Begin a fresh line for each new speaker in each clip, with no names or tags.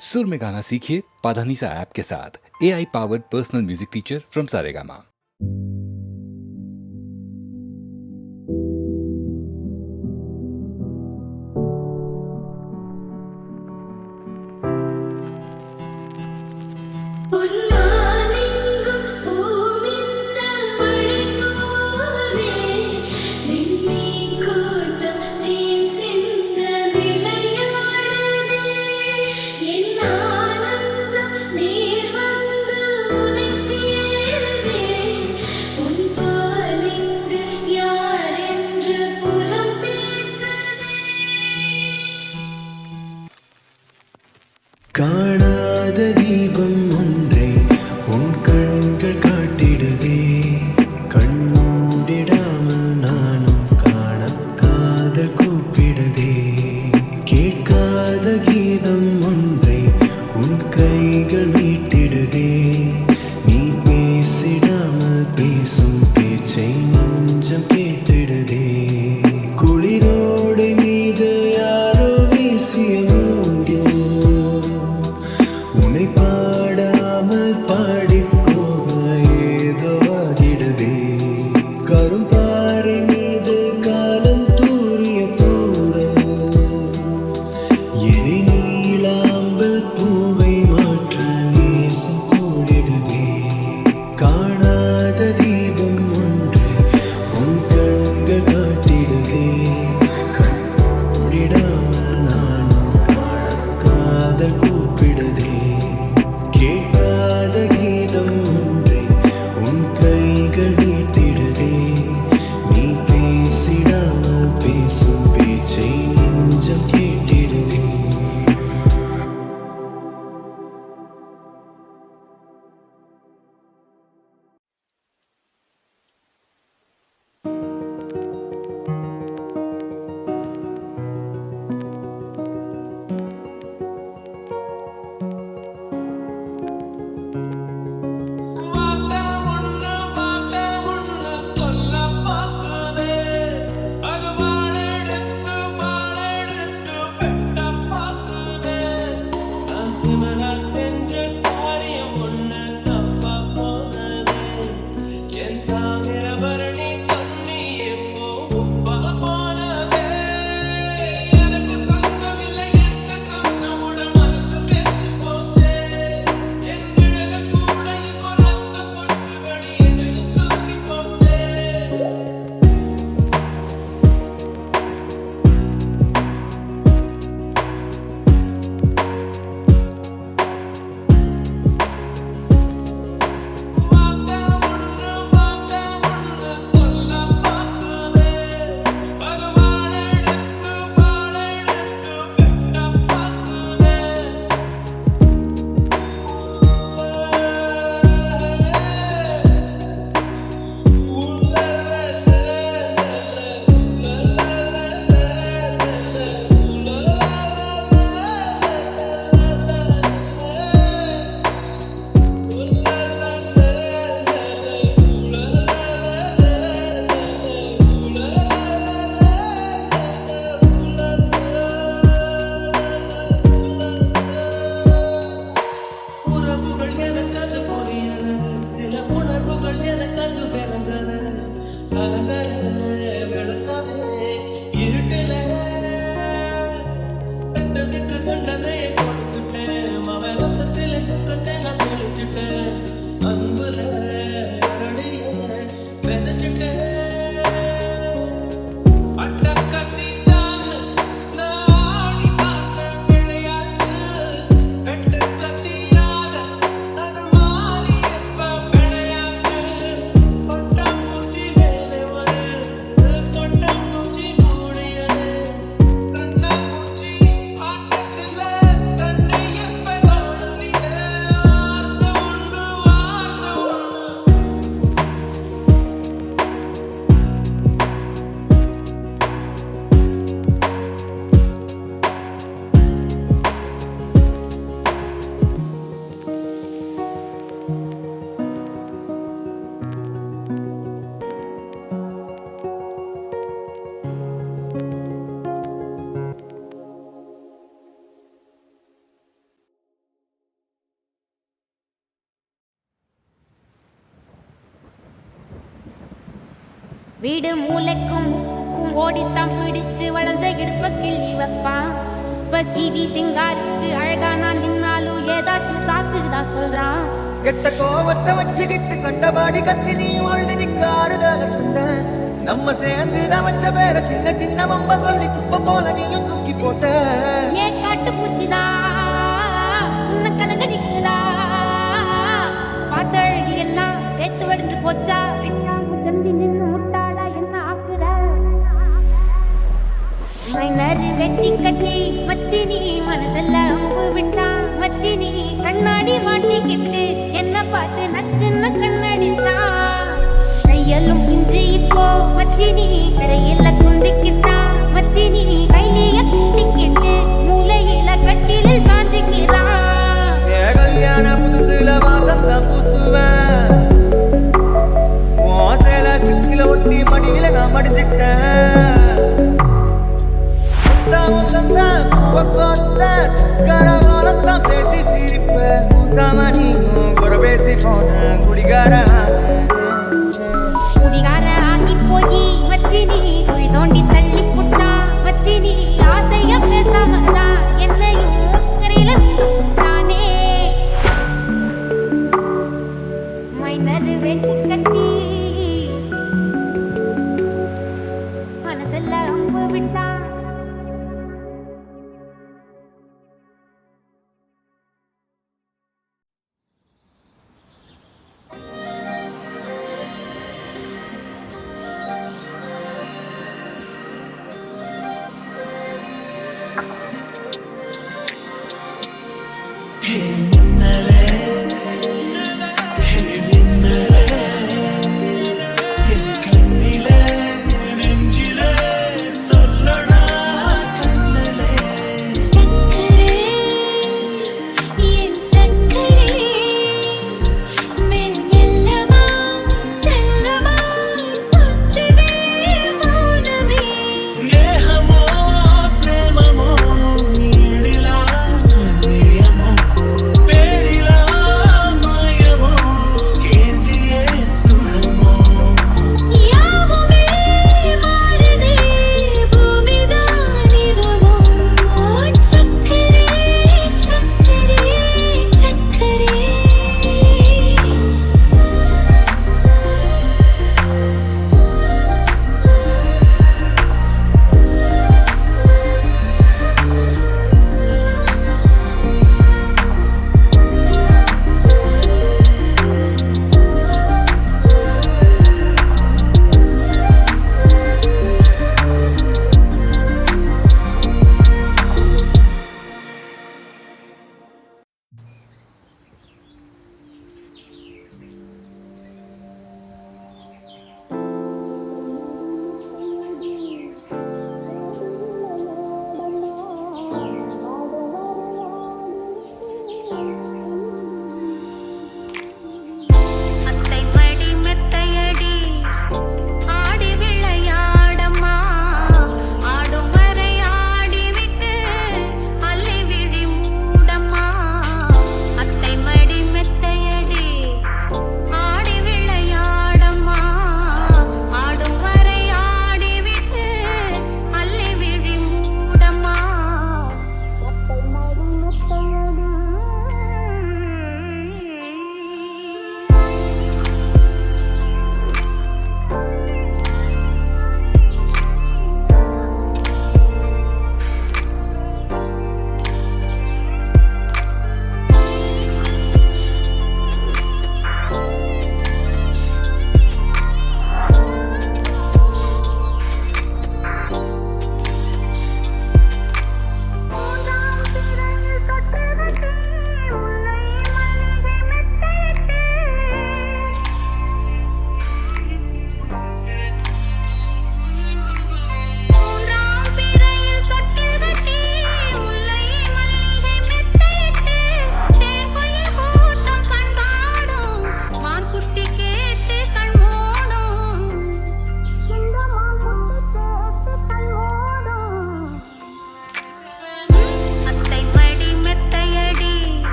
सुर में गाना सीखिए पाधानीसा ऐप के साथ। AI powered personal music teacher from Saregama.
காணாத தீபம் ஒன்றை உன் கண்கள் காட்டிடுதே, கண்மூடிடாமல் நானும் காண காதல் கூப்பிடுதே. கேட்காத கீதம் ஒன்றை உன் கைகள் மீட்டிடுதே, நீ பேசிடாமல் பேசும் பேச்சை நெஞ்சம் கேட்டிடுதே. குளிரோடை மீது யாரோ வீசிய மூங்கில் உன்னை பாடாமல் பாடி போக ஏதோ ஆகிடுதே. கரும்பாறை மீது காலம் தூரிய தூரல் எரி நீளாம்பல் பூவை மாற்ற நேசம் கூடிடுதே. காணாத தீபம் ஒன்று உன் கண்கள் காட்டிடுதே, கண்மூடிடாமல் நானும் காதல் கூப்பிடுதே. கேட்காத கீதம் ஒன்றை உன் கைகள் நீட்டிடுதே, நீ பேசிடாமல் பேசும் பேச்சை நெஞ்சம் கேட்டிடுதே.
வீடு மூளைக்கும் முக்கும் ஓடித்தான் பிடிச்சு வளர்ந்த இடுப்ப கிள்ளி வைப்பான். இப்ப சிவி சிங்காரிச்சு அழகா நான் நின்னாலும் ஏதாச்சும் சாக்குதான் சொல்றான்.
கெட்ட கோவத்தை வச்சுக்கிட்டு கண்டபாடி கத்தி நீ வாழ்ந்திருக்க ஆறுதல சொந்த நம்ம சேர்ந்து வச்ச பேர சின்ன சின்ன மம்ப சொல்லி குப்பை போல நீயும் தூக்கி போட்ட.
ஏன் காட்டு பூச்சிதா உன்ன கலங்க நிக்குதா பார்த்த அழகி எல்லாம் ஏத்து வடிஞ்சு போச்சா. சந்தி நின்னு முட்டாளா என்ன ஆக்குற மைனரு வெட்டி கட்டி மத்தி நீ மனசெல்ல அம்பு விட்டான். மத்தி நீ கண்ணாடி மாட்டிக்கிட்டு என்ன பார்த்து நச்சுன்னு கண்ணடித்தான். கையலும் இஞ்சி இப்போ மச்சி நீ கரையில குந்திக்கிட்டான். மச்சி நீ கையில குந்திக்கிட்டு மூளையில கட்டிலில் சாந்திக்கிறான்.
கல்யாண புதுசுல வாசல்ல பூசுவேன் ஓசையில சிக்கில ஒட்டி மடியில நான் மடிச்சிட்டேன். கரகாலத்தான் பேசி சிரிப்பேன் சாமானியும் குறை பேசி போன குடிகார
குடிகார ஆகி போய் மச்சி நீ குழி தோண்டி தள்ளி புட்டான். மச்சி நீ ஆசைய பேசாமதான் என்னையும் அக்கறையில விட்டுட்டானே. மைனரு வெட்டி கட்டி மனசெல்ல அம்பு விட்டான்.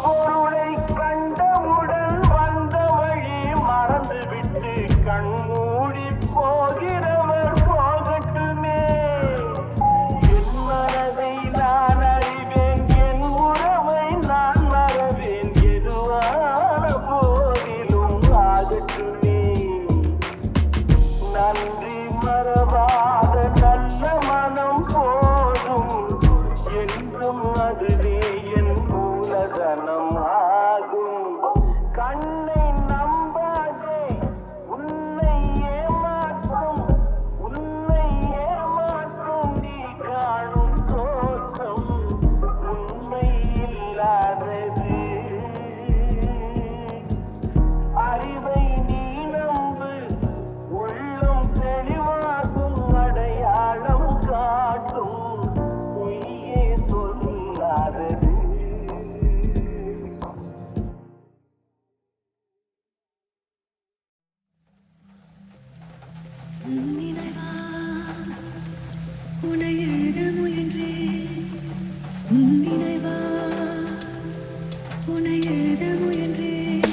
பொருளை கண்டவுடன் வந்த வழி மறந்துவிட்டு கண்மூடி போகிறவர் போகட்டுமே. என் மனதை நான் அறிவேன், என் உறவை நான் மறவேன், எதுவான போதிலும் ஆகட்டுமே. நன்றி மறவாத நல்ல மனம் போதும், என்றும் அதுவே என் மூலதனம் ஆகும். கண்ணை நம்பாதே, உன்னை ஏமாற்றும் நீ காணும் தோற்றம் உண்மை இல்லாதது. அறிவை நீ நம்பு, உள்ளம் தெளிவாகும், அடையாளம் காட்டும், பொய்யே சொல்லாதது.
நினைவா உன்னை எழுத முயன்றேன், நினைவா உன்னை எழுத முயன்றேன்.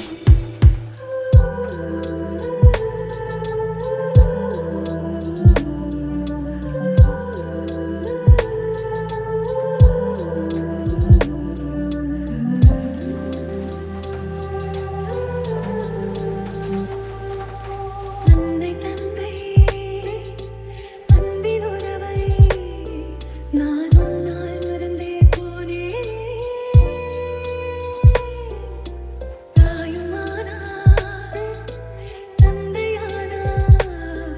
அன்னை தந்தை அன்பின் உறவை நான் உன்னால் மறந்தே போனேனே. தாயுமானாய் தந்தையானாய்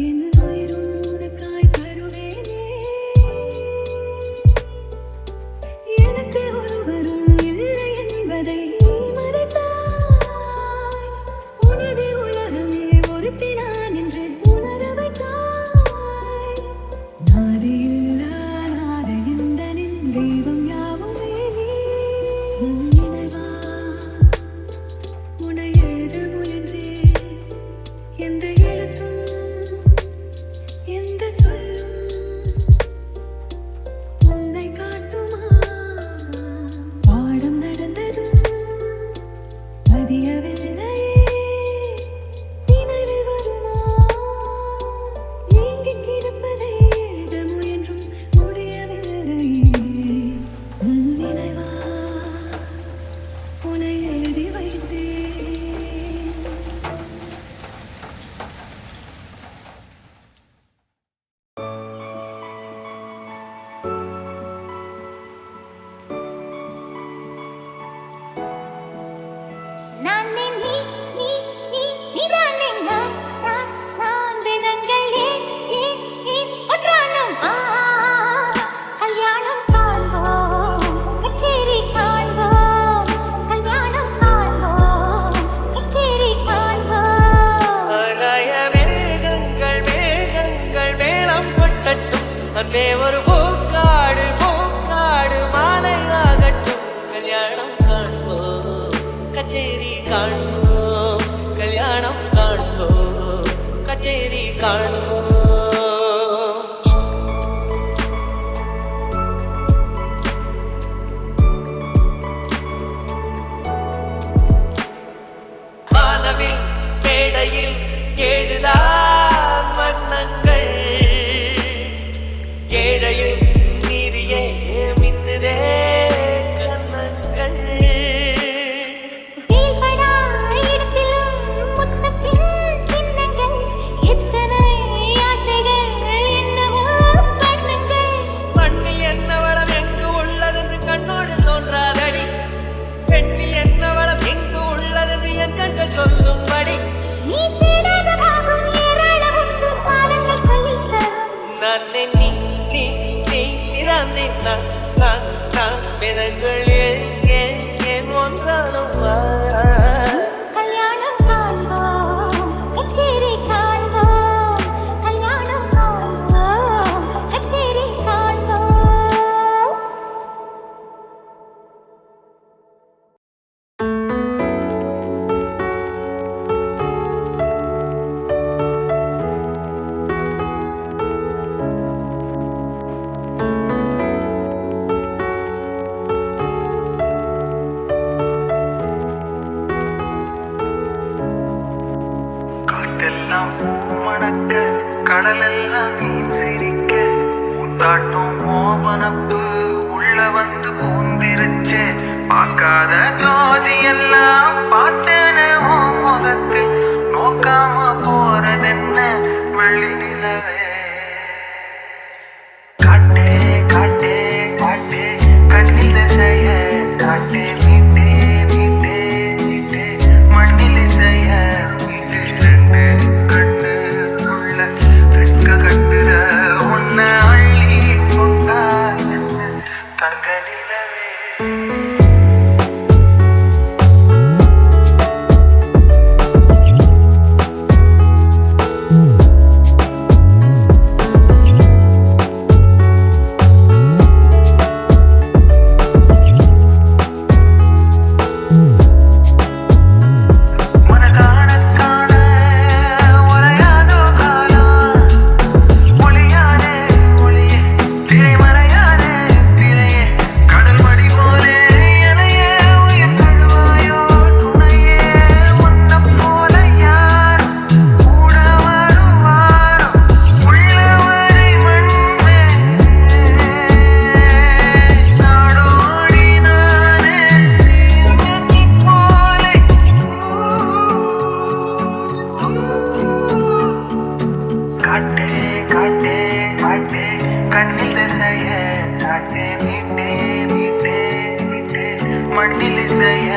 என் உயிரும் உனக்காய் தருவேனே. எனக்கு ஒருவரும் இல்லை என்பதை மறைத்தாய், உனது உலகமே ஒருத்தி நான் என்று உணர வைத்தாய். நாதியில்லா நாதை எந்தனின் தெய்வம் யாவுமே நீ. உன் நினைவா உன்னை எழுத முயன்றேன், எந்த எழுத்தும் எந்த சொல்லும் உன்னை காட்டுமா. பாடம் நடந்ததும் பதியவில்லையே, நினைவில் வருமா. ஏங்கிக் கிடப்பதை எழுத முயன்றும் முடியவில்லையே. உன் நினைவா உன்னை எழுதி வைத்தேன்.
நானே நீ நீ நீ நீதானே நான் வினங்கள் ஏன் ஒன்றானும் கல்யாணம் காண்போம், கச்சேரி காண்போம், கல்யாணம் காண்போம், கச்சேரி காண்போம்.
ஆகாய மேகங்கள் மேகங்கள் மேளம் கொட்டட்டும், அன்பே ஒரு பூக்காடு பூக்காடு மாலையாகட்டும். கல்யாணம் காண்போம், கச்சேரி காண்போம், கல்யாணம் காண்போம், கச்சேரி காண்போம். வானவில் மேடையில் ஏழுதான் வண்ணங்கள், ஏழையில் மீறியே மின்னுதே கண்ணங்கள்.
வீழ்படா இடத்திலும் முத்தத்தின் சின்னங்கள், எத்தனை ஆசைகள் என்னவோ கண்ணங்கள்.
மண்ணில் என்ன வளம் எங்கு உள்ளதென்று கண்ணோடு தோன்றாதடி, பெண்ணில் என்ன வளம் எங்கு உள்ளதென்று என் கண்கள் சொல்லும்படி.
நீ தேடாத பாகம் ஏராளம் உண்டு, காலங்கள் சொல்லித்தரும்.
நானே நீ நீ நீ இதானே நான் பிறங்கள் ஏன் ஒன்றாலும்
கல்யாணம் காண்போம், கச்சேரி காண்போம், கல்யாணம் காண்போம், கச்சேரி காண்போம்.
கடலெல்லாம் மீன் சிரிக்க ஊத்தாட்டும் மோபனப்பு உள்ள வந்து பூந்திருச்சே பார்க்காத ஜோதி எல்லாம் பார்த்தேனே ஓ முகத்தில் நோக்காம போறதென்ன வெள்ளி நிலவே காட்டே காட்டே காட்டே கண்ணில் செய்ய காட்டே மீட்டே மீட்டே மீட்டே மண்ணில் செய்ய மீட்டே ரெண்டு கண்ணு உள்ள ரெக்க கட்டுற உன்னை அள்ளி கொண்டா தங்க நிலவே காட்டே காட்டே காட்டே கண்ணில் செய்ய காட்டே மீட்டே மீட்டே மீட்டே மண்ணில் செய்ய